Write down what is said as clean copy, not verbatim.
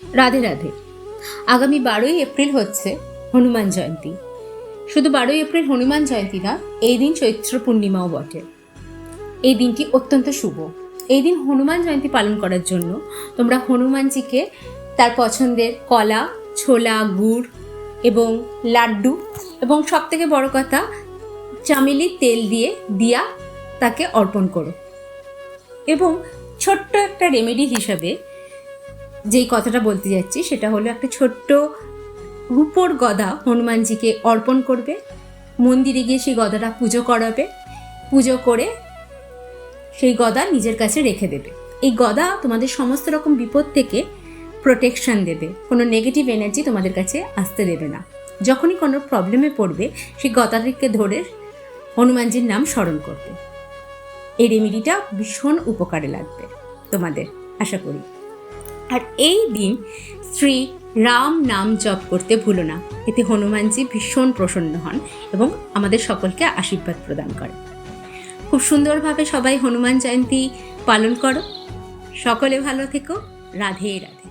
রাধে রাধে। আগামী 12ই এপ্রিল হচ্ছে হনুমান জয়ন্তী। শুধু 12ই এপ্রিল হনুমান জয়ন্তী না, এই দিন চৈত্র পূর্ণিমাও বটে। এই দিনটি অত্যন্ত শুভ। এই দিন হনুমান জয়ন্তী পালন করার জন্য তোমরা হনুমানজিকে তার পছন্দের কলা, ছোলা, গুড় এবং লাড্ডু এবং সবথেকে বড় কথা চামেলির তেল দিয়ে দিয়া তাকে অর্পণ করো। এবং ছোট্ট একটা রেমেডি হিসাবে যেই কথাটা বলতে যাচ্ছি সেটা হলো একটা ছোট্ট রূপোর গদা হনুমানজিকে অর্পণ করবে, মন্দিরে গিয়ে সেই গদাটা পুজো করাবে, পুজো করে সেই গদা নিজের কাছে রেখে দেবে। এই গদা তোমাদের সমস্ত রকম বিপদ থেকে প্রোটেকশন দেবে, কোনো নেগেটিভ এনার্জি তোমাদের কাছে আসতে দেবে না। যখনই কোনো প্রবলেমে পড়বে সেই গদাটিকে ধরে হনুমানজির নাম স্মরণ করবে। এই রেমেডিটা ভীষণ উপকারে লাগবে তোমাদের, আশা করি। আর এই দিন শ্রী রাম নাম জপ করতে ভুলো না, এতে হনুমানজি ভীষণ প্রসন্ন হন এবং আমাদের সকলকে আশীর্বাদ প্রদান করেন। খুব সুন্দরভাবে সবাই হনুমান জয়ন্তী পালন করো। সকলে ভালো থেকো। রাধে রাধে।